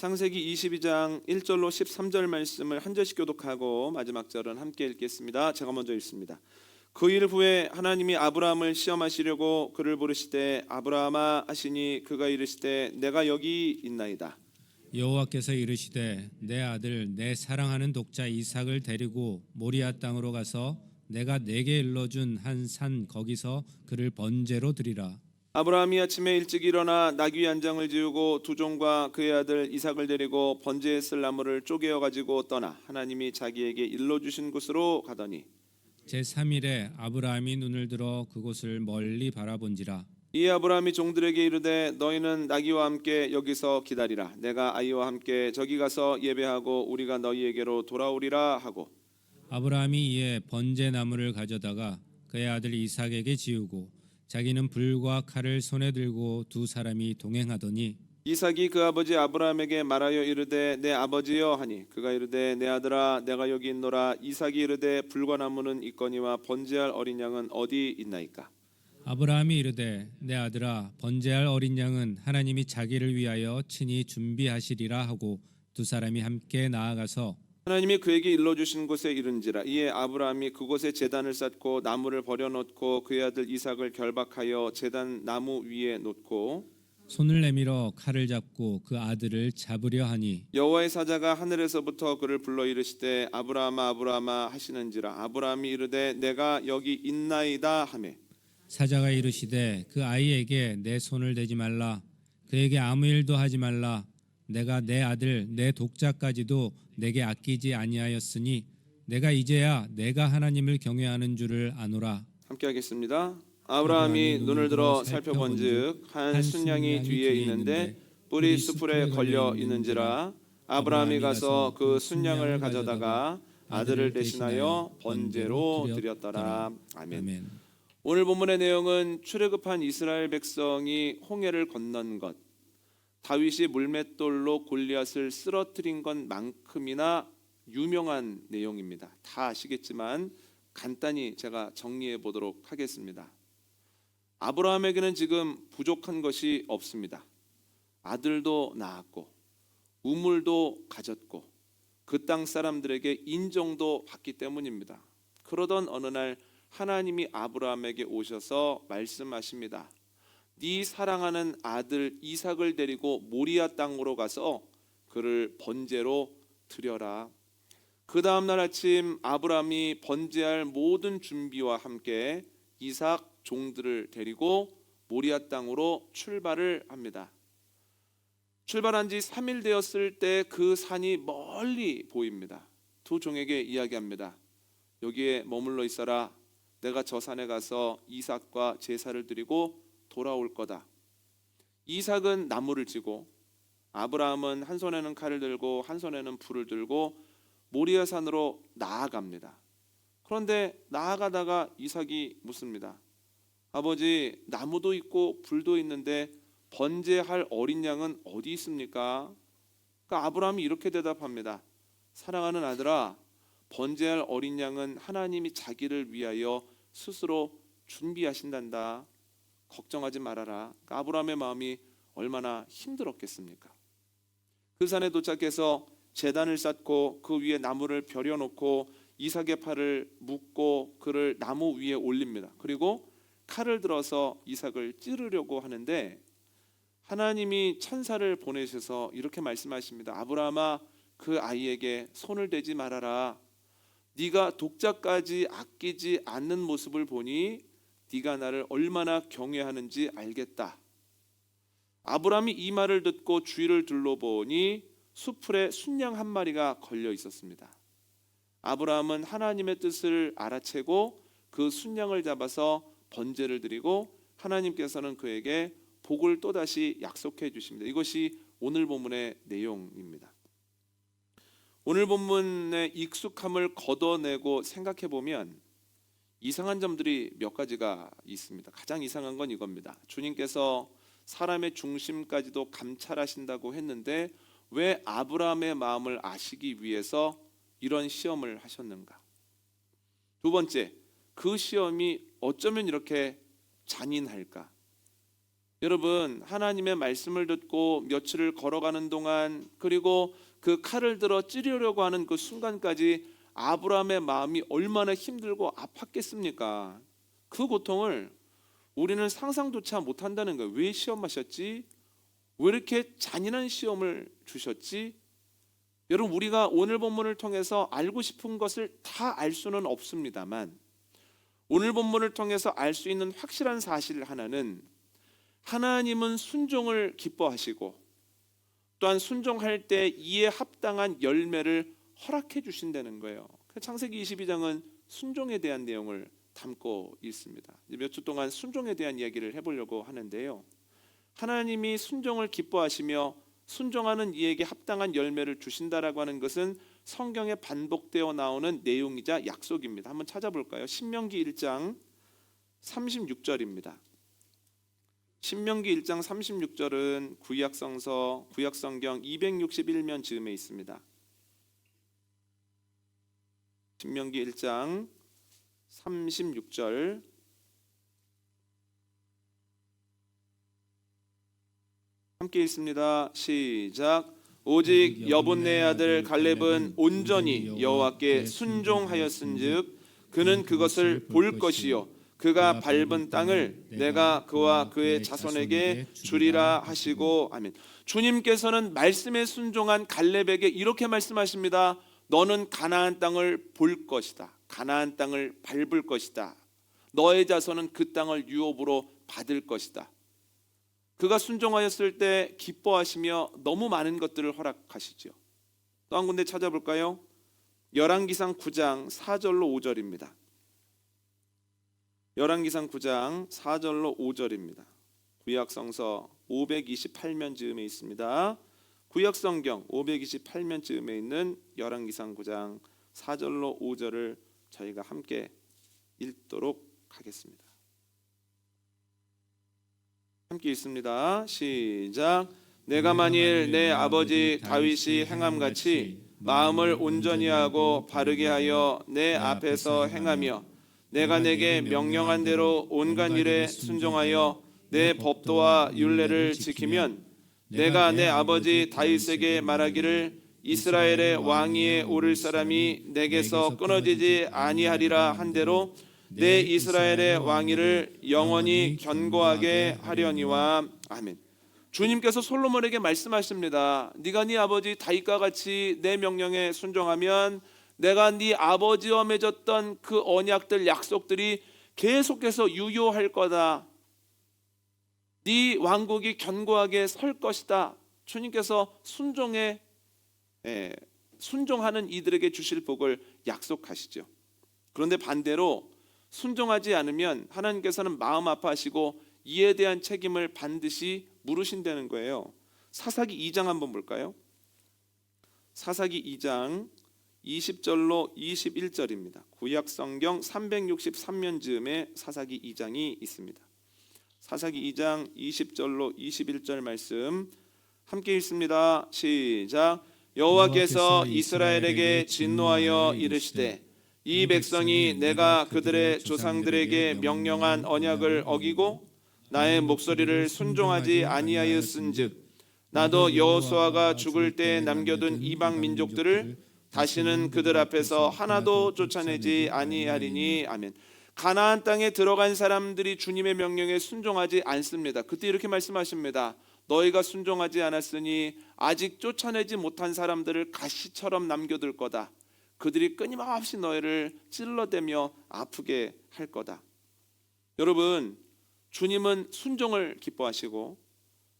창세기 22장 1절로 13절 말씀을 한 절씩 교독하고 마지막 절은 함께 읽겠습니다. 제가 먼저 읽습니다. 그 일 후에 하나님이 아브라함을 시험하시려고 그를 부르시되 아브라함아 하시니 그가 이르시되 내가 여기 있나이다. 여호와께서 이르시되 내 아들 내 사랑하는 독자 이삭을 데리고 모리아 땅으로 가서 내가 내게 일러준 한 산 거기서 그를 번제로 드리라. 아브라함이 아침에 일찍 일어나 나귀 한 장을 지우고 두 종과 그의 아들 이삭을 데리고 번제에 쓸 나무를 쪼개어 가지고 떠나 하나님이 자기에게 일러주신 곳으로 가더니 제3일에 아브라함이 눈을 들어 그곳을 멀리 바라본지라. 이 아브라함이 종들에게 이르되 너희는 나귀와 함께 여기서 기다리라. 내가 아이와 함께 저기 가서 예배하고 우리가 너희에게로 돌아오리라 하고 아브라함이 이에 번제 나무를 가져다가 그의 아들 이삭에게 지우고 자기는 불과 칼을 손에 들고 두 사람이 동행하더니 이삭이 그 아버지 아브라함에게 말하여 이르되 내 아버지여 하니 그가 이르되 내 아들아 내가 여기 있노라. 이삭이 이르되 불과 나무는 있거니와 번제할 어린 양은 어디 있나이까. 아브라함이 이르되 내 아들아 번제할 어린 양은 하나님이 자기를 위하여 친히 준비하시리라 하고 두 사람이 함께 나아가서 하나님이 그에게 일러주신 곳에 이른지라. 이에 아브라함이 그곳에 제단을 쌓고 나무를 버려놓고 그의 아들 이삭을 결박하여 제단 나무 위에 놓고 손을 내밀어 칼을 잡고 그 아들을 잡으려 하니 여호와의 사자가 하늘에서부터 그를 불러 이르시되 아브라함아 아브라함아 하시는지라. 아브라함이 이르되 내가 여기 있나이다 하매 사자가 이르시되 그 아이에게 내 손을 대지 말라. 그에게 아무 일도 하지 말라. 내가 내 아들 내 독자까지도 내게 아끼지 아니하였으니 내가 이제야 내가 하나님을 경외하는 줄을 아노라. 함께 하겠습니다. 아브라함이 눈을 들어 살펴본즉 한 순양이 뒤에 있는데 뿔이 수풀에 걸려 있는지라. 아브라함이 가서 그 순양을 가져다가 아들을 대신하여 번제로 드렸더라. 아멘. 오늘 본문의 내용은 출애굽한 이스라엘 백성이 홍해를 건넌 것, 다윗이 물맷돌로 골리앗을 쓰러뜨린 것만큼이나 유명한 내용입니다. 다 아시겠지만 간단히 제가 정리해 보도록 하겠습니다. 아브라함에게는 지금 부족한 것이 없습니다. 아들도 낳았고 우물도 가졌고 그 땅 사람들에게 인정도 받기 때문입니다. 그러던 어느 날 하나님이 아브라함에게 오셔서 말씀하십니다. 네 사랑하는 아들 이삭을 데리고 모리아 땅으로 가서 그를 번제로 드려라. 그 다음 날 아침 아브라함이 번제할 모든 준비와 함께 이삭 종들을 데리고 모리아 땅으로 출발을 합니다. 출발한 지 3일 되었을 때 그 산이 멀리 보입니다. 두 종에게 이야기합니다. 여기에 머물러 있어라. 내가 저 산에 가서 이삭과 제사를 드리고 돌아올 거다. 이삭은 나무를 지고 아브라함은 한 손에는 칼을 들고 한 손에는 불을 들고 모리아 산으로 나아갑니다. 그런데 나아가다가 이삭이 묻습니다. 아버지, 나무도 있고 불도 있는데 번제할 어린 양은 어디 있습니까? 그러니까 아브라함이 이렇게 대답합니다. 사랑하는 아들아, 번제할 어린 양은 하나님이 자기를 위하여 스스로 준비하신단다. 걱정하지 말아라. 그러니까 아브라함의 마음이 얼마나 힘들었겠습니까? 그 산에 도착해서 제단을 쌓고 그 위에 나무를 벼려놓고 이삭의 팔을 묶고 그를 나무 위에 올립니다. 그리고 칼을 들어서 이삭을 찌르려고 하는데 하나님이 천사를 보내셔서 이렇게 말씀하십니다. 아브라함아, 그 아이에게 손을 대지 말아라. 네가 독자까지 아끼지 않는 모습을 보니 네가 나를 얼마나 경외하는지 알겠다. 아브라함이 이 말을 듣고 주위를 둘러보니 수풀에 순양 한 마리가 걸려 있었습니다. 아브라함은 하나님의 뜻을 알아채고 그 순양을 잡아서 번제를 드리고 하나님께서는 그에게 복을 또다시 약속해 주십니다. 이것이 오늘 본문의 내용입니다. 오늘 본문의 익숙함을 걷어내고 생각해 보면 이상한 점들이 몇 가지가 있습니다. 가장 이상한 건 이겁니다. 주님께서 사람의 중심까지도 감찰하신다고 했는데 왜 아브라함의 마음을 아시기 위해서 이런 시험을 하셨는가? 두 번째, 그 시험이 어쩌면 이렇게 잔인할까? 여러분, 하나님의 말씀을 듣고 며칠을 걸어가는 동안, 그리고 그 칼을 들어 찌르려고 하는 그 순간까지 아브라함의 마음이 얼마나 힘들고 아팠겠습니까? 그 고통을 우리는 상상조차 못한다는 거예요. 왜 시험하셨지? 왜 이렇게 잔인한 시험을 주셨지? 여러분, 우리가 오늘 본문을 통해서 알고 싶은 것을 다 알 수는 없습니다만, 오늘 본문을 통해서 알 수 있는 확실한 사실 하나는, 하나님은 순종을 기뻐하시고 또한 순종할 때 이에 합당한 열매를 허락해 주신다는 거예요. 창세기 22장은 순종에 대한 내용을 담고 있습니다. 몇 주 동안 순종에 대한 이야기를 해보려고 하는데요, 하나님이 순종을 기뻐하시며 순종하는 이에게 합당한 열매를 주신다라고 하는 것은 성경에 반복되어 나오는 내용이자 약속입니다. 한번 찾아볼까요? 신명기 1장 36절입니다. 신명기 1장 36절은 구약성경 261면 즈음에 있습니다. 신명기 1장 36절, 함께 읽습니다. 시작. 오직 여분네 아들 갈렙은 온전히 여호와께 순종하였은즉 그는 그것을 볼 것이요 그가 밟은 땅을 내가 그와 그의 자손에게 주리라 하시고. 아멘. 주님께서는 말씀에 순종한 갈렙에게 이렇게 말씀하십니다. 너는 가나안 땅을 볼 것이다. 가나안 땅을 밟을 것이다. 너의 자손은 그 땅을 유업으로 받을 것이다. 그가 순종하였을 때 기뻐하시며 너무 많은 것들을 허락하시죠. 또 한 군데 찾아볼까요? 열왕기상 9장 4절로 5절입니다. 열왕기상 9장 4절로 5절입니다. 구약성서 528면 즈음에 있습니다. 구약성경 528면 즈음에 있는 열왕기상 9장 4절로 5절을 저희가 함께 읽도록 하겠습니다. 함께 읽습니다. 시작. 내가 만일 내 아버지 다윗이 행함같이 마음을 온전히 하고 바르게 하여 내 앞에서 행하며 내가 내게 명령한 대로 온갖 일에 순종하여 내 법도와 율례를 지키면 내가 내 아버지 다윗에게 말하기를 이스라엘의 왕위에 오를 사람이 내게서 끊어지지 아니하리라 한 대로 내 이스라엘의 왕위를 영원히 견고하게 하려니와. 아멘. 주님께서 솔로몬에게 말씀하십니다. 네가 네 아버지 다윗과 같이 내 명령에 순종하면 내가 네 아버지와 맺었던 그 언약들, 약속들이 계속해서 유효할 거다. 네 왕국이 견고하게 설 것이다. 주님께서 순종하는 이들에게 주실 복을 약속하시죠. 그런데 반대로 순종하지 않으면 하나님께서는 마음 아파하시고 이에 대한 책임을 반드시 물으신다는 거예요. 사사기 2장 한번 볼까요? 사사기 2장 20절로 21절입니다. 구약성경 363면 즈음에 사사기 2장이 있습니다. 사사기 2장 20절로 21절 말씀 함께 읽습니다. 시작. 여호와께서 이스라엘에게 진노하여 이르시되 이 백성이 내가 그들의 조상들에게 명령한 언약을 어기고 나의 목소리를 순종하지 아니하였은즉 나도 여호수아가 죽을 때 남겨둔 이방 민족들을 다시는 그들 앞에서 하나도 쫓아내지 아니하리니. 아멘. 가나안 땅에 들어간 사람들이 주님의 명령에 순종하지 않습니다. 그때 이렇게 말씀하십니다. 너희가 순종하지 않았으니 아직 쫓아내지 못한 사람들을 가시처럼 남겨둘 거다. 그들이 끊임없이 너희를 찔러대며 아프게 할 거다. 여러분, 주님은 순종을 기뻐하시고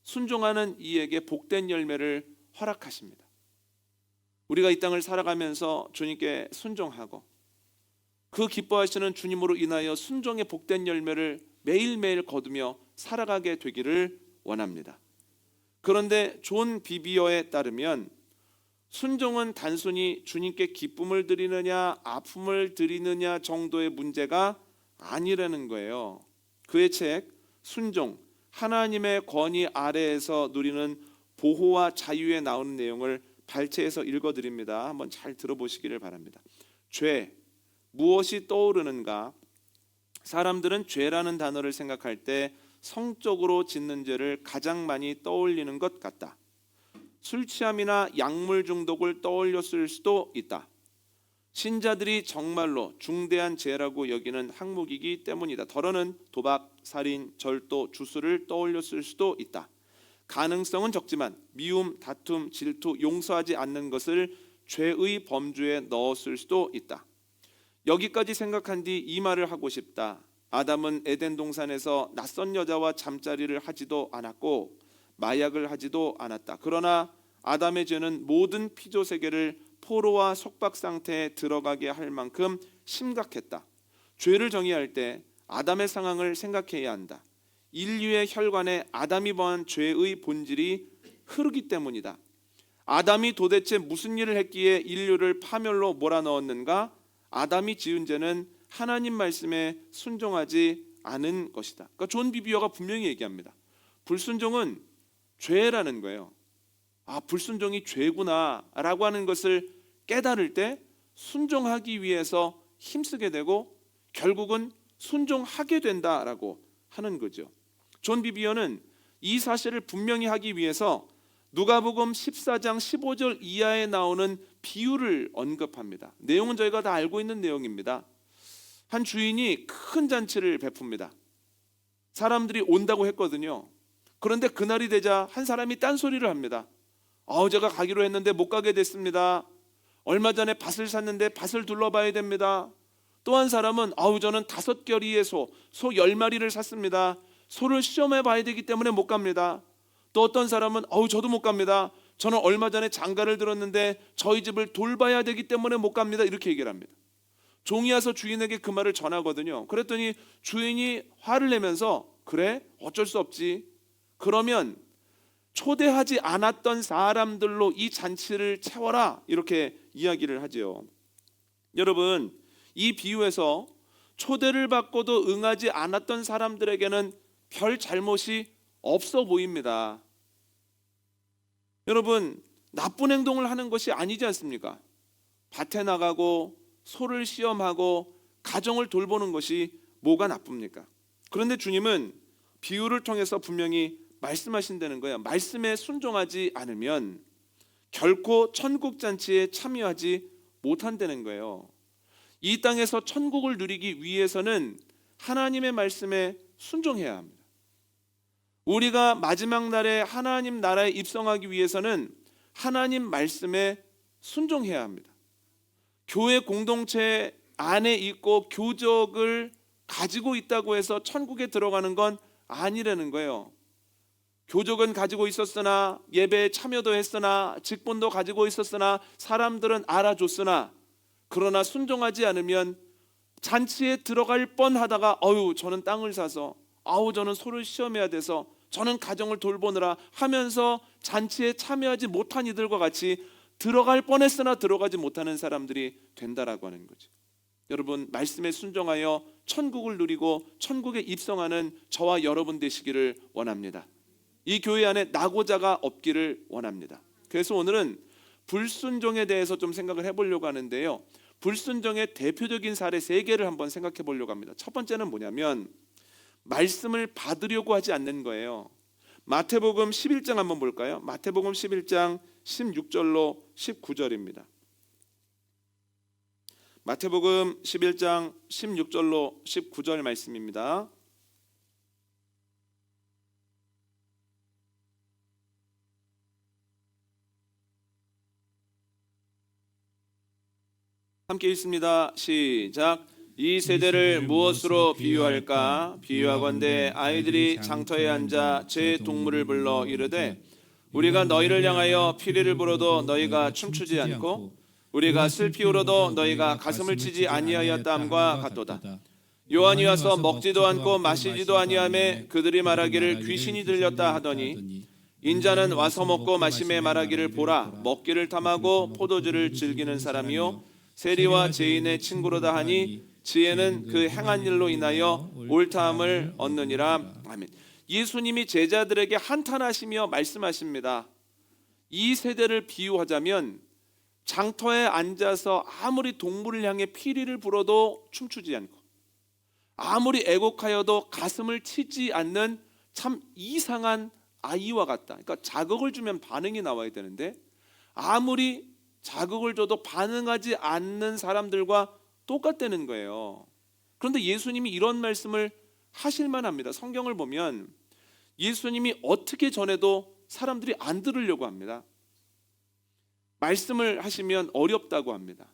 순종하는 이에게 복된 열매를 허락하십니다. 우리가 이 땅을 살아가면서 주님께 순종하고 그 기뻐하시는 주님으로 인하여 순종의 복된 열매를 매일매일 거두며 살아가게 되기를 원합니다. 그런데 존 비비어에 따르면 순종은 단순히 주님께 기쁨을 드리느냐 아픔을 드리느냐 정도의 문제가 아니라는 거예요. 그의 책 순종, 하나님의 권위 아래에서 누리는 보호와 자유에 나오는 내용을 발췌해서 읽어드립니다. 한번 잘 들어보시기를 바랍니다. 죄, 무엇이 떠오르는가? 사람들은 죄라는 단어를 생각할 때 성적으로 짓는 죄를 가장 많이 떠올리는 것 같다. 술 취함이나 약물 중독을 떠올렸을 수도 있다. 신자들이 정말로 중대한 죄라고 여기는 항목이기 때문이다. 더러는 도박, 살인, 절도, 주술을 떠올렸을 수도 있다. 가능성은 적지만 미움, 다툼, 질투, 용서하지 않는 것을 죄의 범주에 넣었을 수도 있다. 여기까지 생각한 뒤 이 말을 하고 싶다. 아담은 에덴 동산에서 낯선 여자와 잠자리를 하지도 않았고 마약을 하지도 않았다. 그러나 아담의 죄는 모든 피조 세계를 포로와 속박 상태에 들어가게 할 만큼 심각했다. 죄를 정의할 때 아담의 상황을 생각해야 한다. 인류의 혈관에 아담이 범한 죄의 본질이 흐르기 때문이다. 아담이 도대체 무슨 일을 했기에 인류를 파멸로 몰아넣었는가? 아담이 지은 죄는 하나님 말씀에 순종하지 않은 것이다. 그러니까 존 비비어가 분명히 얘기합니다. 불순종은 죄라는 거예요. 아, 불순종이 죄구나라고 하는 것을 깨달을 때 순종하기 위해서 힘쓰게 되고 결국은 순종하게 된다라고 하는 거죠. 존 비비어는 이 사실을 분명히 하기 위해서 누가복음 14장 15절 이하에 나오는 비유를 언급합니다. 내용은 저희가 다 알고 있는 내용입니다. 한 주인이 큰 잔치를 베풉니다. 사람들이 온다고 했거든요. 그런데 그날이 되자 한 사람이 딴소리를 합니다. 제가 가기로 했는데 못 가게 됐습니다. 얼마 전에 밭을 샀는데 밭을 둘러봐야 됩니다. 또 한 사람은 저는 5결이의 소 10마리를 샀습니다. 소를 시험해 봐야 되기 때문에 못 갑니다. 또 어떤 사람은 저도 못 갑니다. 저는 얼마 전에 장가를 들었는데 저희 집을 돌봐야 되기 때문에 못 갑니다. 이렇게 얘기를 합니다. 종이 와서 주인에게 그 말을 전하거든요. 그랬더니 주인이 화를 내면서 그래? 어쩔 수 없지. 그러면 초대하지 않았던 사람들로 이 잔치를 채워라. 이렇게 이야기를 하죠. 여러분, 이 비유에서 초대를 받고도 응하지 않았던 사람들에게는 별 잘못이 없어 보입니다. 여러분, 나쁜 행동을 하는 것이 아니지 않습니까? 밭에 나가고 소를 시험하고 가정을 돌보는 것이 뭐가 나쁩니까? 그런데 주님은 비유를 통해서 분명히 말씀하신다는 거예요. 말씀에 순종하지 않으면 결코 천국 잔치에 참여하지 못한다는 거예요. 이 땅에서 천국을 누리기 위해서는 하나님의 말씀에 순종해야 합니다. 우리가 마지막 날에 하나님 나라에 입성하기 위해서는 하나님 말씀에 순종해야 합니다. 교회 공동체 안에 있고 교적을 가지고 있다고 해서 천국에 들어가는 건 아니라는 거예요. 교적은 가지고 있었으나 예배에 참여도 했으나 직분도 가지고 있었으나 사람들은 알아줬으나 그러나 순종하지 않으면 잔치에 들어갈 뻔하다가 저는 땅을 사서 저는 소를 시험해야 돼서 저는 가정을 돌보느라 하면서 잔치에 참여하지 못한 이들과 같이 들어갈 뻔했으나 들어가지 못하는 사람들이 된다라고 하는 거죠. 여러분, 말씀에 순종하여 천국을 누리고 천국에 입성하는 저와 여러분 되시기를 원합니다. 이 교회 안에 낙오자가 없기를 원합니다. 그래서 오늘은 불순종에 대해서 좀 생각을 해보려고 하는데요. 불순종의 대표적인 사례 3개를 한번 생각해 보려고 합니다. 첫 번째는 뭐냐면 말씀을 받으려고 하지 않는 거예요. 마태복음 11장 한번 볼까요? 마태복음 11장 16절로 19절입니다. 마태복음 11장 16절로 19절 말씀입니다. 함께 읽습니다. 시작. 이 세대를 무엇으로 비유할까? 비유하건대 아이들이 장터에 앉아 제 동물을 불러 이르되 우리가 너희를 향하여 피리를 불어도 너희가 춤추지 않고 우리가 슬피 울어도 너희가 가슴을 치지 아니하였다함과 같도다. 요한이 와서 먹지도 않고 마시지도 아니하매 그들이 말하기를 귀신이 들렸다 하더니 인자는 와서 먹고 마심에 말하기를 보라 먹기를 탐하고 포도주를 즐기는 사람이요 세리와 죄인의 친구로다 하니 지혜는 그 행한 일로 인하여 옳다함을 얻느니라. 아멘. 예수님이 제자들에게 한탄하시며 말씀하십니다. 이 세대를 비유하자면 장터에 앉아서 아무리 동물을 향해 피리를 불어도 춤추지 않고 아무리 애곡하여도 가슴을 치지 않는 참 이상한 아이와 같다. 그러니까 자극을 주면 반응이 나와야 되는데 아무리 자극을 줘도 반응하지 않는 사람들과 똑같다는 거예요. 그런데 예수님이 이런 말씀을 하실 만합니다. 성경을 보면 예수님이 어떻게 전해도 사람들이 안 들으려고 합니다. 말씀을 하시면 어렵다고 합니다.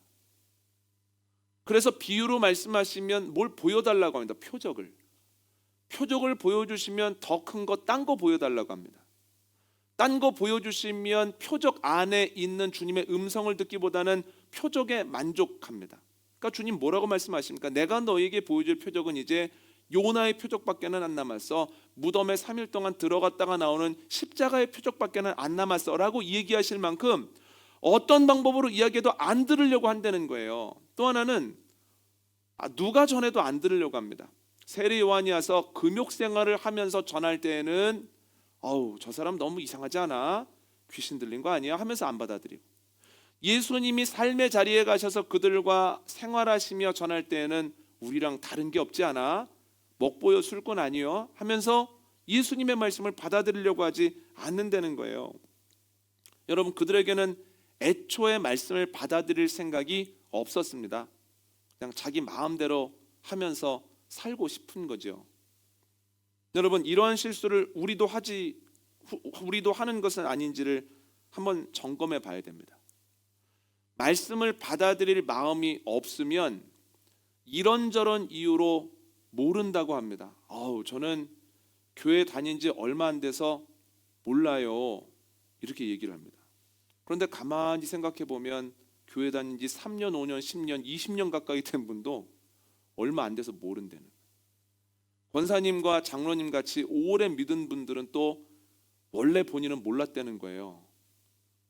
그래서 비유로 말씀하시면 뭘 보여달라고 합니다. 표적을 보여주시면 더 큰 거, 딴 거 보여달라고 합니다. 딴 거 보여주시면 표적 안에 있는 주님의 음성을 듣기보다는 표적에 만족합니다. 그러니까 주님 뭐라고 말씀하십니까? 내가 너에게 보여줄 표적은 이제 요나의 표적밖에는 안 남았어. 무덤에 3일 동안 들어갔다가 나오는 십자가의 표적밖에는 안 남았어 라고 얘기하실 만큼 어떤 방법으로 이야기해도 안 들으려고 한다는 거예요. 또 하나는 누가 전해도 안 들으려고 합니다. 세례 요한이 와서 금욕 생활을 하면서 전할 때에는 저 사람 너무 이상하지 않아? 귀신 들린 거 아니야? 하면서 안 받아들이고, 예수님이 삶의 자리에 가셔서 그들과 생활하시며 전할 때에는 우리랑 다른 게 없지 않아? 먹보여 술꾼 아니요? 하면서 예수님의 말씀을 받아들이려고 하지 않는다는 거예요. 여러분, 그들에게는 애초에 말씀을 받아들일 생각이 없었습니다. 그냥 자기 마음대로 하면서 살고 싶은 거죠. 여러분, 이러한 실수를 우리도 하는 것은 아닌지를 한번 점검해 봐야 됩니다. 말씀을 받아들일 마음이 없으면 이런저런 이유로 모른다고 합니다. 저는 교회 다닌 지 얼마 안 돼서 몰라요. 이렇게 얘기를 합니다. 그런데 가만히 생각해 보면 교회 다닌 지 3년, 5년, 10년, 20년 가까이 된 분도 얼마 안 돼서 모른다는 거예요. 권사님과 장로님 같이 오래 믿은 분들은 또 원래 본인은 몰랐다는 거예요.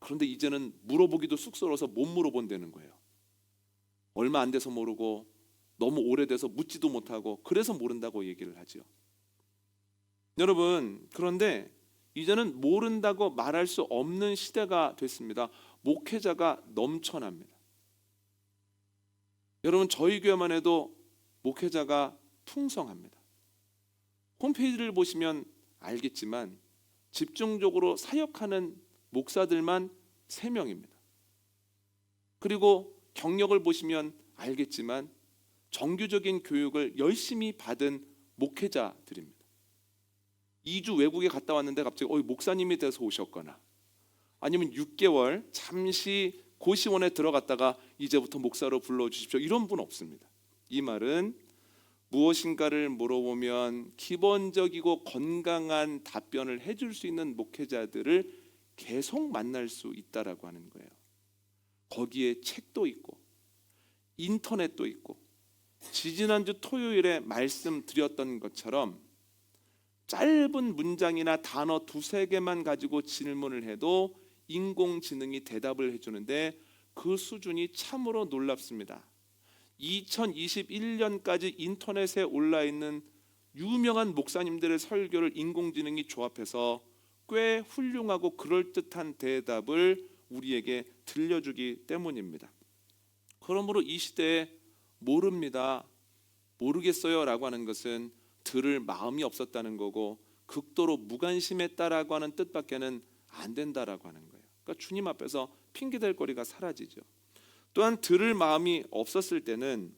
그런데 이제는 물어보기도 쑥스러워서 못 물어본다는 거예요. 얼마 안 돼서 모르고 너무 오래돼서 묻지도 못하고 그래서 모른다고 얘기를 하죠. 여러분, 그런데 이제는 모른다고 말할 수 없는 시대가 됐습니다. 목회자가 넘쳐납니다. 여러분, 저희 교회만 해도 목회자가 풍성합니다. 홈페이지를 보시면 알겠지만 집중적으로 사역하는 목사들만 3명입니다. 그리고 경력을 보시면 알겠지만 정규적인 교육을 열심히 받은 목회자들입니다. 2주 외국에 갔다 왔는데 갑자기 목사님이 돼서 오셨거나 아니면 6개월 잠시 고시원에 들어갔다가 이제부터 목사로 불러주십시오, 이런 분 없습니다. 이 말은 무엇인가를 물어보면 기본적이고 건강한 답변을 해줄 수 있는 목회자들을 계속 만날 수 있다라고 하는 거예요. 거기에 책도 있고 인터넷도 있고, 지지난주 토요일에 말씀드렸던 것처럼 짧은 문장이나 단어 2-3개만 가지고 질문을 해도 인공지능이 대답을 해주는데 그 수준이 참으로 놀랍습니다. 2021년까지 인터넷에 올라있는 유명한 목사님들의 설교를 인공지능이 조합해서 꽤 훌륭하고 그럴듯한 대답을 우리에게 들려주기 때문입니다. 그러므로 이 시대에 모릅니다, 모르겠어요 라고 하는 것은 들을 마음이 없었다는 거고 극도로 무관심했다라고 하는 뜻밖에는 안 된다라고 하는 거예요. 그러니까 주님 앞에서 핑계댈 거리가 사라지죠. 또한 들을 마음이 없었을 때는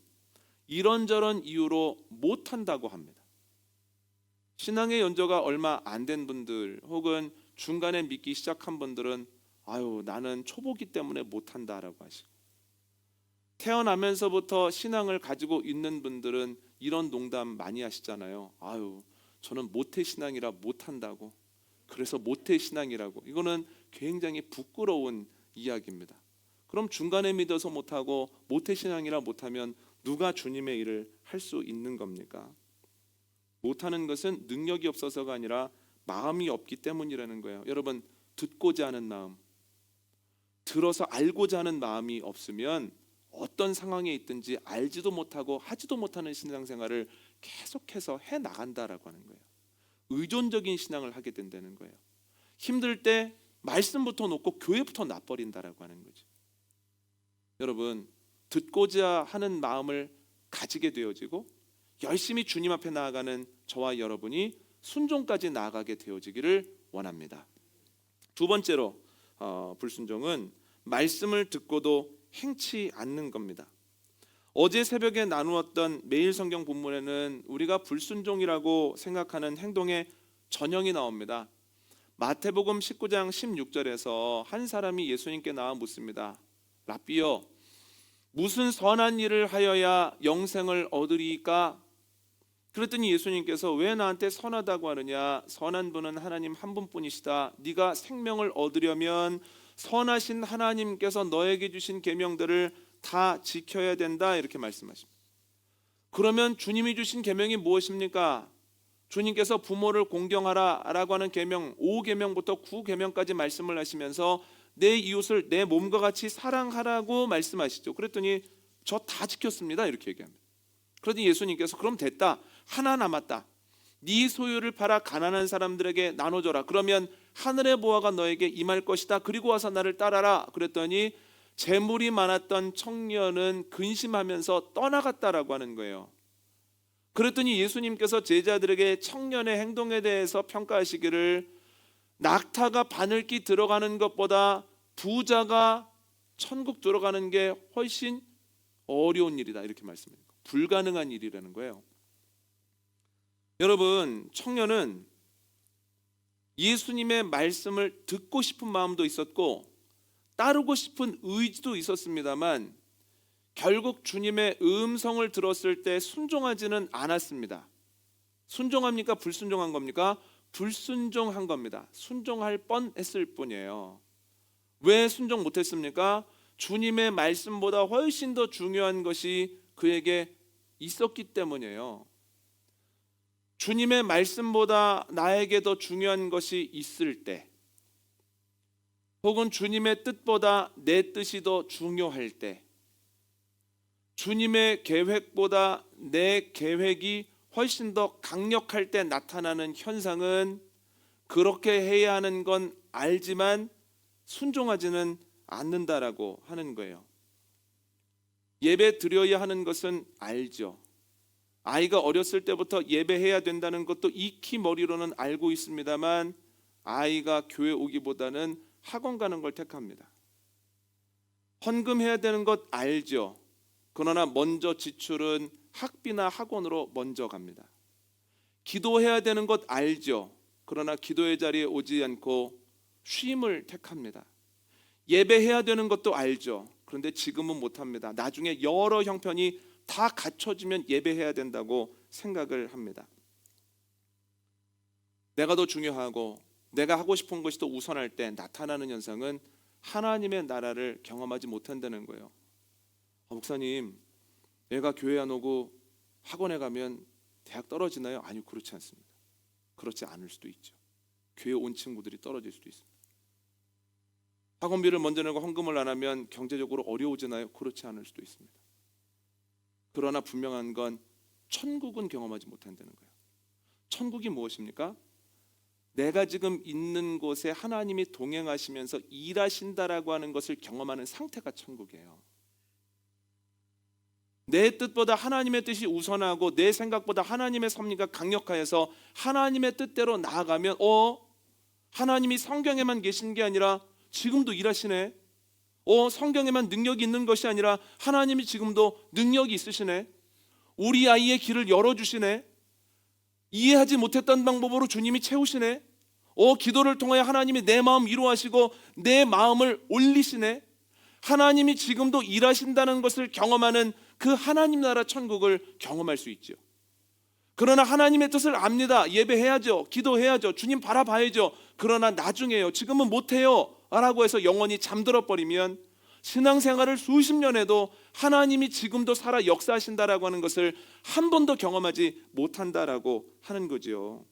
이런저런 이유로 못한다고 합니다. 신앙의 연조가 얼마 안 된 분들 혹은 중간에 믿기 시작한 분들은 나는 초보기 때문에 못한다라고 하시고, 태어나면서부터 신앙을 가지고 있는 분들은 이런 농담 많이 하시잖아요. 저는 모태신앙이라 못한다고, 그래서 모태신앙이라고. 이거는 굉장히 부끄러운 이야기입니다. 그럼 중간에 믿어서 못하고 모태신앙이라 못하면 누가 주님의 일을 할 수 있는 겁니까? 못하는 것은 능력이 없어서가 아니라 마음이 없기 때문이라는 거예요. 여러분, 듣고자 하는 마음, 들어서 알고자 하는 마음이 없으면 어떤 상황에 있든지 알지도 못하고 하지도 못하는 신앙생활을 계속해서 해나간다라고 하는 거예요. 의존적인 신앙을 하게 된다는 거예요. 힘들 때 말씀부터 놓고 교회부터 놔버린다라고 하는 거죠. 여러분, 듣고자 하는 마음을 가지게 되어지고 열심히 주님 앞에 나아가는 저와 여러분이 순종까지 나아가게 되어지기를 원합니다. 두 번째로 불순종은 말씀을 듣고도 행치 않는 겁니다. 어제 새벽에 나누었던 매일 성경 본문에는 우리가 불순종이라고 생각하는 행동의 전형이 나옵니다. 마태복음 19장 16절에서 한 사람이 예수님께 나와 묻습니다. 라삐여, 무슨 선한 일을 하여야 영생을 얻으리까? 그랬더니 예수님께서 왜 나한테 선하다고 하느냐? 선한 분은 하나님 한 분뿐이시다. 네가 생명을 얻으려면 선하신 하나님께서 너에게 주신 계명들을 다 지켜야 된다, 이렇게 말씀하십니다. 그러면 주님이 주신 계명이 무엇입니까? 주님께서 부모를 공경하라 라고 하는 계명 5계명부터 9계명까지 말씀을 하시면서 내 이웃을 내 몸과 같이 사랑하라고 말씀하시죠. 그랬더니 저 다 지켰습니다, 이렇게 얘기합니다. 그러더니 예수님께서 그럼 됐다, 하나 남았다. 네 소유를 팔아 가난한 사람들에게 나눠줘라. 그러면 하늘의 보화가 너에게 임할 것이다. 그리고 와서 나를 따라라. 그랬더니 재물이 많았던 청년은 근심하면서 떠나갔다라고 하는 거예요. 그랬더니 예수님께서 제자들에게 청년의 행동에 대해서 평가하시기를 낙타가 바늘기 들어가는 것보다 부자가 천국 들어가는 게 훨씬 어려운 일이다, 이렇게 말씀합니다. 불가능한 일이라는 거예요. 여러분, 청년은 예수님의 말씀을 듣고 싶은 마음도 있었고 따르고 싶은 의지도 있었습니다만 결국 주님의 음성을 들었을 때 순종하지는 않았습니다. 순종합니까? 불순종한 겁니까? 불순종한 겁니다. 순종할 뻔했을 뿐이에요. 왜 순종 못했습니까? 주님의 말씀보다 훨씬 더 중요한 것이 그에게 있었기 때문이에요. 주님의 말씀보다 나에게 더 중요한 것이 있을 때, 혹은 주님의 뜻보다 내 뜻이 더 중요할 때, 주님의 계획보다 내 계획이 훨씬 더 강력할 때 나타나는 현상은 그렇게 해야 하는 건 알지만 순종하지는 않는다라고 하는 거예요. 예배 드려야 하는 것은 알죠. 아이가 어렸을 때부터 예배해야 된다는 것도 익히 머리로는 알고 있습니다만 아이가 교회 오기보다는 학원 가는 걸 택합니다. 헌금해야 되는 것 알죠. 그러나 먼저 지출은 학비나 학원으로 먼저 갑니다. 기도해야 되는 것 알죠. 그러나 기도의 자리에 오지 않고 쉼을 택합니다. 예배해야 되는 것도 알죠. 그런데 지금은 못합니다. 나중에 여러 형편이 다 갖춰지면 예배해야 된다고 생각을 합니다. 내가 더 중요하고 내가 하고 싶은 것이 더 우선할 때 나타나는 현상은 하나님의 나라를 경험하지 못한다는 거예요. 목사님, 애가 교회 안 오고 학원에 가면 대학 떨어지나요? 아니요, 그렇지 않습니다. 그렇지 않을 수도 있죠. 교회 온 친구들이 떨어질 수도 있습니다. 학원비를 먼저 내고 헌금을 안 하면 경제적으로 어려워지나요? 그렇지 않을 수도 있습니다. 그러나 분명한 건 천국은 경험하지 못한다는 거예요. 천국이 무엇입니까? 내가 지금 있는 곳에 하나님이 동행하시면서 일하신다라고 하는 것을 경험하는 상태가 천국이에요. 내 뜻보다 하나님의 뜻이 우선하고 내 생각보다 하나님의 섭리가 강력하여서 하나님의 뜻대로 나아가면 하나님이 성경에만 계신 게 아니라 지금도 일하시네. 성경에만 능력이 있는 것이 아니라 하나님이 지금도 능력이 있으시네. 우리 아이의 길을 열어주시네. 이해하지 못했던 방법으로 주님이 채우시네. 기도를 통하여 하나님이 내 마음 위로하시고 내 마음을 올리시네. 하나님이 지금도 일하신다는 것을 경험하는 그 하나님 나라 천국을 경험할 수 있죠. 그러나 하나님의 뜻을 압니다. 예배해야죠. 기도해야죠. 주님 바라봐야죠. 그러나 나중에요. 지금은 못해요 라고 해서 영원히 잠들어 버리면 신앙생활을 수십 년 해도 하나님이 지금도 살아 역사하신다라고 하는 것을 한 번도 경험하지 못한다라고 하는 거지요.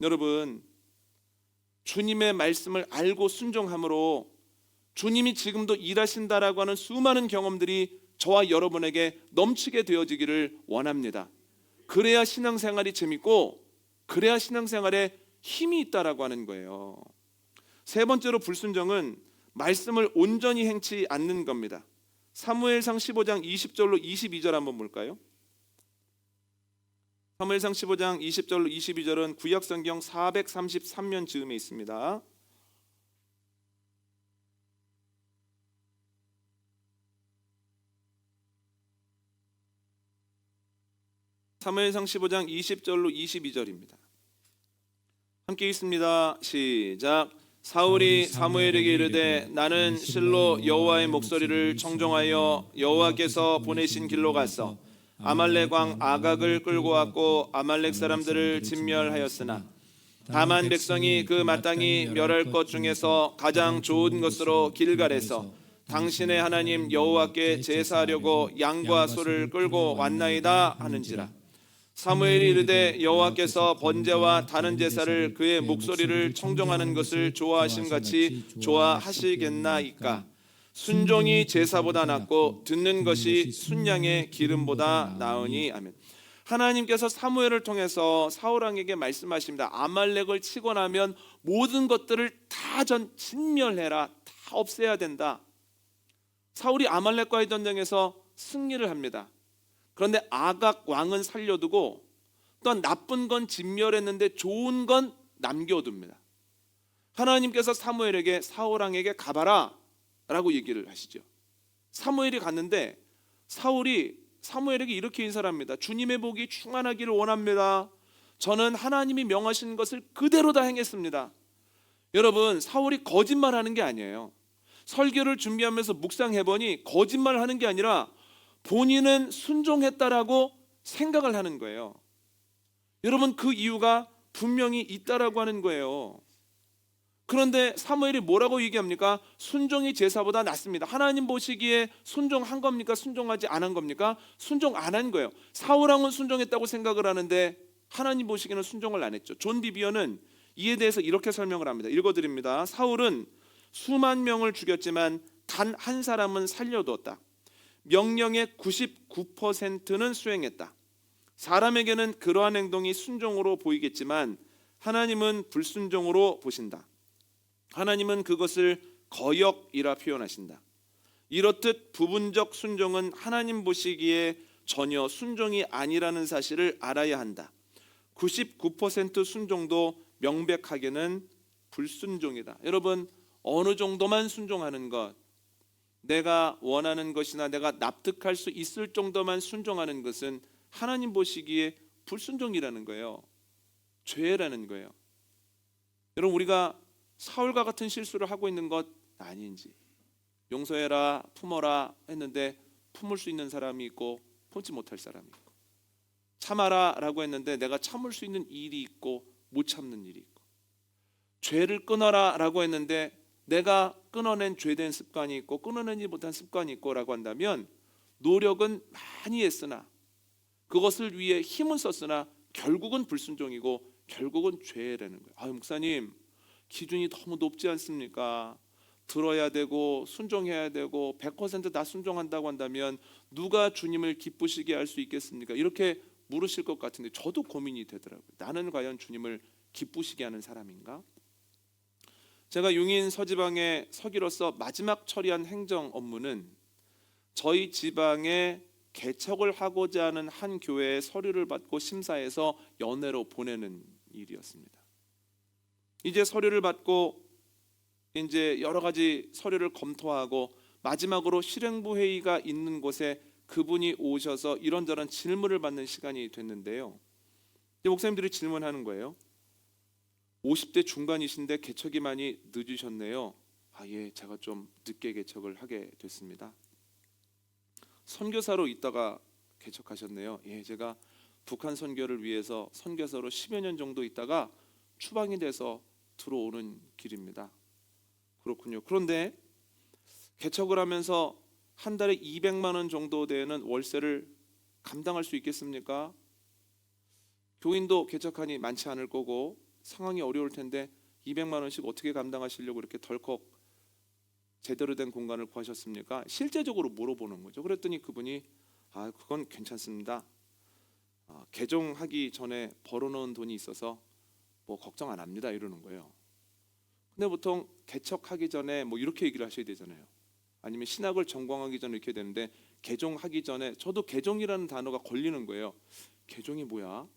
여러분, 주님의 말씀을 알고 순종함으로 주님이 지금도 일하신다라고 하는 수많은 경험들이 저와 여러분에게 넘치게 되어지기를 원합니다. 그래야 신앙생활이 재밌고 그래야 신앙생활에 힘이 있다라고 하는 거예요. 세 번째로 불순종은 말씀을 온전히 행치 않는 겁니다. 사무엘상 15장 20절로 22절 한번 볼까요? 사무엘상 15장 20절로 22절은 구약성경 433면 즈음에 있습니다. 사무엘상 15장 20절로 22절입니다. 함께 읽습니다. 시작. 사울이 사무엘에게 이르되 나는 실로 여호와의 목소리를 청종하여 여호와께서 보내신 길로 가서 아말렉 왕 아각을 끌고 왔고 아말렉 사람들을 진멸하였으나 다만 백성이 그 마땅히 멸할 것 중에서 가장 좋은 것으로 길갈에서 당신의 하나님 여호와께 제사하려고 양과 소를 끌고 왔나이다 하는지라. 사무엘이 이르되 여호와께서 번제와 다른 제사를 그의 목소리를 청종하는 것을 좋아하심 같이 좋아하시겠나이까. 순종이 제사보다 낫고 듣는 것이 순양의 기름보다 나으니. 아멘. 하나님께서 사무엘을 통해서 사울 왕에게 말씀하십니다. 아말렉을 치고 나면 모든 것들을 다 진멸해라. 다 없애야 된다. 사울이 아말렉과의 전쟁에서 승리를 합니다. 그런데 아각 왕은 살려두고 또 나쁜 건 진멸했는데 좋은 건 남겨둡니다. 하나님께서 사무엘에게 사울 왕에게 가봐라 라고 얘기를 하시죠. 사무엘이 갔는데 사울이 사무엘에게 이렇게 인사합니다. 주님의 복이 충만하기를 원합니다. 저는 하나님이 명하신 것을 그대로 다 행했습니다. 여러분, 사울이 거짓말하는 게 아니에요. 설교를 준비하면서 묵상해보니 거짓말하는 게 아니라 본인은 순종했다라고 생각을 하는 거예요. 여러분, 그 이유가 분명히 있다라고 하는 거예요. 그런데 사무엘이 뭐라고 얘기합니까? 순종이 제사보다 낫습니다. 하나님 보시기에 순종한 겁니까? 순종하지 않은 겁니까? 순종 안 한 거예요. 사울 왕은 순종했다고 생각을 하는데 하나님 보시기에는 순종을 안 했죠. 존 비비어는 이에 대해서 이렇게 설명을 합니다. 읽어드립니다. 사울은 수만 명을 죽였지만 단 한 사람은 살려두었다. 명령의 99%는 수행했다. 사람에게는 그러한 행동이 순종으로 보이겠지만 하나님은 불순종으로 보신다. 하나님은 그것을 거역이라 표현하신다. 이렇듯 부분적 순종은 하나님 보시기에 전혀 순종이 아니라는 사실을 알아야 한다. 99% 순종도 명백하게는 불순종이다. 여러분, 어느 정도만 순종하는 것, 내가 원하는 것이나 내가 납득할 수 있을 정도만 순종하는 것은 하나님 보시기에 불순종이라는 거예요. 죄라는 거예요. 여러분, 우리가 사울과 같은 실수를 하고 있는 것 아닌지, 용서해라, 품어라 했는데 품을 수 있는 사람이 있고 품지 못할 사람이 있고, 참아라 라고 했는데 내가 참을 수 있는 일이 있고 못 참는 일이 있고, 죄를 끊어라 라고 했는데 내가 끊어낸 죄된 습관이 있고 끊어내지 못한 습관이 있고 라고 한다면 노력은 많이 했으나 그것을 위해 힘은 썼으나 결국은 불순종이고 결국은 죄라는 거예요. 아, 목사님, 기준이 너무 높지 않습니까? 들어야 되고 순종해야 되고 100% 다 순종한다고 한다면 누가 주님을 기쁘시게 할 수 있겠습니까? 이렇게 물으실 것 같은데 저도 고민이 되더라고요. 나는 과연 주님을 기쁘시게 하는 사람인가? 제가 융인 서지방의 서기로서 마지막 처리한 행정 업무는 저희 지방에 개척을 하고자 하는 한 교회의 서류를 받고 심사해서 연회로 보내는 일이었습니다. 이제 서류를 받고 이제 여러 가지 서류를 검토하고 마지막으로 실행부 회의가 있는 곳에 그분이 오셔서 이런저런 질문을 받는 시간이 됐는데요. 목사님들이 질문하는 거예요. 50대 중반이신데 개척이 많이 늦으셨네요. 아, 예, 제가 좀 늦게 개척을 하게 됐습니다. 선교사로 있다가 개척하셨네요. 예, 제가 북한 선교를 위해서 선교사로 10여 년 정도 있다가 추방이 돼서 들어오는 길입니다. 그렇군요. 그런데 개척을 하면서 한 달에 200만 원 정도 되는 월세를 감당할 수 있겠습니까? 교인도 개척하니 많지 않을 거고 상황이 어려울 텐데 200만 원씩 어떻게 감당하시려고 이렇게 덜컥 제대로 된 공간을 구하셨습니까? 실제적으로 물어보는 거죠. 그랬더니 그분이 아, 그건 괜찮습니다. 개종하기 전에 벌어놓은 돈이 있어서 뭐 걱정 안 합니다 이러는 거예요. 근데 보통 개척하기 전에 뭐 이렇게 얘기를 하셔야 되잖아요. 아니면 신학을 전공하기 전에 이렇게 되는데 개종하기 전에 저도 개종이라는 단어가 걸리는 거예요. 개종이 뭐야?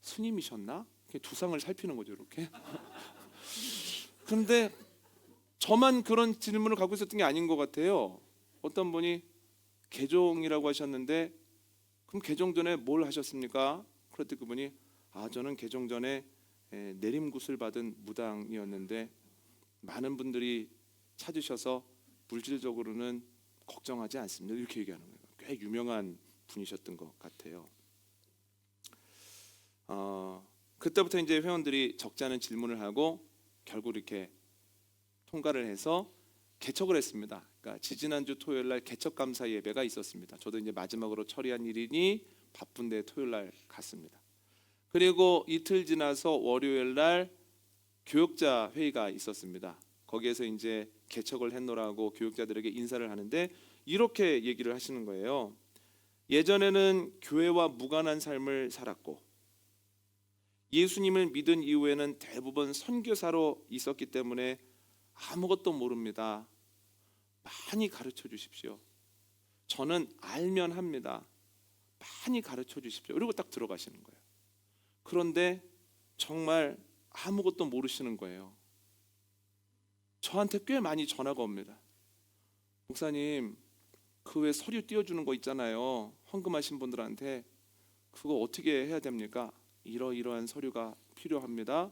스님이셨나? 두상을 살피는 거죠, 이렇게. 그런데 저만 그런 질문을 갖고 있었던 게 아닌 것 같아요. 어떤 분이 개종이라고 하셨는데, 그럼 개종 전에 뭘 하셨습니까? 그랬더니 그분이 저는 개종 전에 내림굿을 받은 무당이었는데 많은 분들이 찾으셔서 물질적으로는 걱정하지 않습니다. 이렇게 얘기하는 거예요. 꽤 유명한 분이셨던 것 같아요. 그때부터 이제 회원들이 적지 않은 질문을 하고 결국 이렇게 통과를 해서 개척을 했습니다. 그러니까 지지난주 토요일 날 개척 감사 예배가 있었습니다. 저도 이제 마지막으로 처리한 일이니 바쁜데 토요일 날 갔습니다. 그리고 이틀 지나서 월요일 날 교역자 회의가 있었습니다. 거기에서 이제 개척을 했노라고 교역자들에게 인사를 하는데 이렇게 얘기를 하시는 거예요. 예전에는 교회와 무관한 삶을 살았고 예수님을 믿은 이후에는 대부분 선교사로 있었기 때문에 아무것도 모릅니다. 많이 가르쳐 주십시오. 저는 알면 합니다. 많이 가르쳐 주십시오. 그리고 딱 들어가시는 거예요. 그런데 정말 아무것도 모르시는 거예요. 저한테 꽤 많이 전화가 옵니다. 목사님, 그 외 서류 띄워주는 거 있잖아요. 헌금하신 분들한테 그거 어떻게 해야 됩니까? 이러이러한 서류가 필요합니다.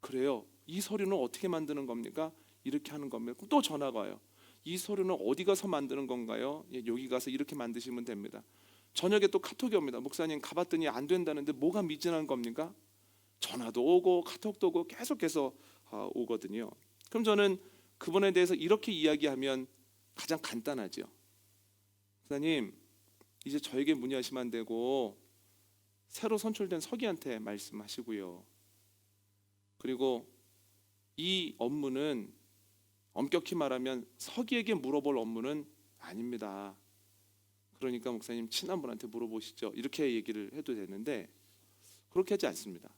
그래요. 이 서류는 어떻게 만드는 겁니까? 이렇게 하는 겁니다. 또 전화가 와요. 이 서류는 어디 가서 만드는 건가요? 여기 가서 이렇게 만드시면 됩니다. 저녁에 또 카톡이 옵니다. 목사님, 가봤더니 안 된다는데 뭐가 미진한 겁니까? 전화도 오고 카톡도 오고 계속해서 오거든요. 그럼 저는 그분에 대해서 이렇게 이야기하면 가장 간단하죠. 목사님, 이제 저에게 문의하시면 안 되고 새로 선출된 서기한테 말씀하시고요. 그리고 이 업무는 엄격히 말하면 서기에게 물어볼 업무는 아닙니다. 그러니까 목사님 친한 분한테 물어보시죠. 이렇게 얘기를 해도 되는데 그렇게 하지 않습니다.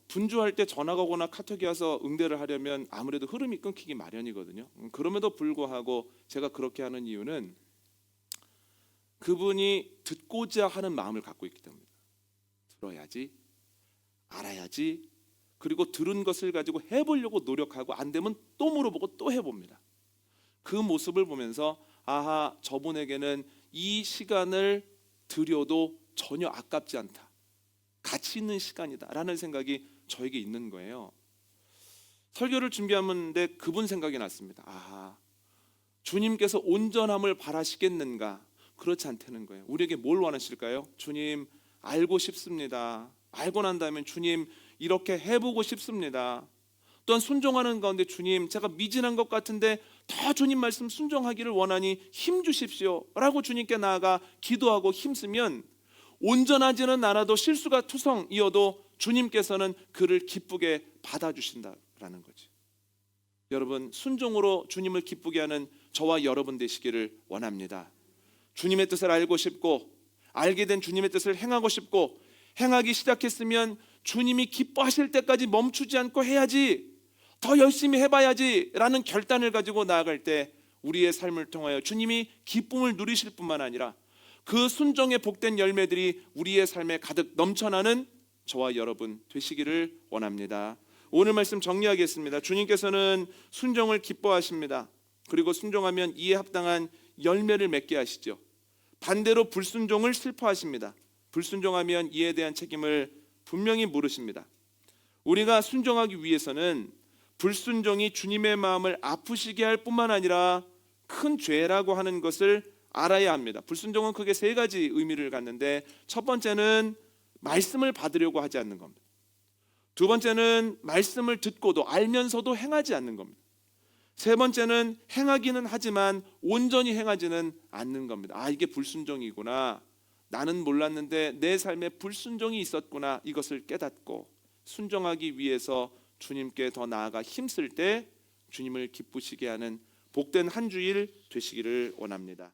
분주할 때 전화가 오거나 카톡이 와서 응대를 하려면 아무래도 흐름이 끊기기 마련이거든요. 그럼에도 불구하고 제가 그렇게 하는 이유는 그분이 듣고자 하는 마음을 갖고 있기 때문입니다. 들어야지, 알아야지, 그리고 들은 것을 가지고 해보려고 노력하고 안 되면 또 물어보고 또 해봅니다. 그 모습을 보면서 아하, 저분에게는 이 시간을 들여도 전혀 아깝지 않다, 가치 있는 시간이다라는 생각이 저에게 있는 거예요. 설교를 준비하는데 그분 생각이 났습니다. 아하, 주님께서 온전함을 바라시겠는가? 그렇지 않다는 거예요. 우리에게 뭘 원하실까요? 주님, 알고 싶습니다. 알고 난 다음에 주님, 이렇게 해보고 싶습니다. 또한 순종하는 가운데 주님, 제가 미진한 것 같은데 더 주님 말씀 순종하기를 원하니 힘 주십시오 라고 주님께 나아가 기도하고 힘쓰면 온전하지는 않아도 실수가 투성이어도 주님께서는 그를 기쁘게 받아주신다라는 거지. 여러분, 순종으로 주님을 기쁘게 하는 저와 여러분 되시기를 원합니다. 주님의 뜻을 알고 싶고 알게 된 주님의 뜻을 행하고 싶고 행하기 시작했으면 주님이 기뻐하실 때까지 멈추지 않고 해야지, 더 열심히 해봐야지 라는 결단을 가지고 나아갈 때 우리의 삶을 통하여 주님이 기쁨을 누리실 뿐만 아니라 그 순종의 복된 열매들이 우리의 삶에 가득 넘쳐나는 저와 여러분 되시기를 원합니다. 오늘 말씀 정리하겠습니다. 주님께서는 순종을 기뻐하십니다. 그리고 순종하면 이에 합당한 열매를 맺게 하시죠. 반대로 불순종을 슬퍼하십니다. 불순종하면 이에 대한 책임을 분명히 물으십니다. 우리가 순종하기 위해서는 불순종이 주님의 마음을 아프시게 할 뿐만 아니라 큰 죄라고 하는 것을 알아야 합니다. 불순종은 크게 세 가지 의미를 갖는데, 첫 번째는 말씀을 받으려고 하지 않는 겁니다. 두 번째는 말씀을 듣고도 알면서도 행하지 않는 겁니다. 세 번째는 행하기는 하지만 온전히 행하지는 않는 겁니다. 이게 불순종이구나, 나는 몰랐는데 내 삶에 불순종이 있었구나, 이것을 깨닫고 순종하기 위해서 주님께 더 나아가 힘쓸 때 주님을 기쁘시게 하는 복된 한 주일 되시기를 원합니다.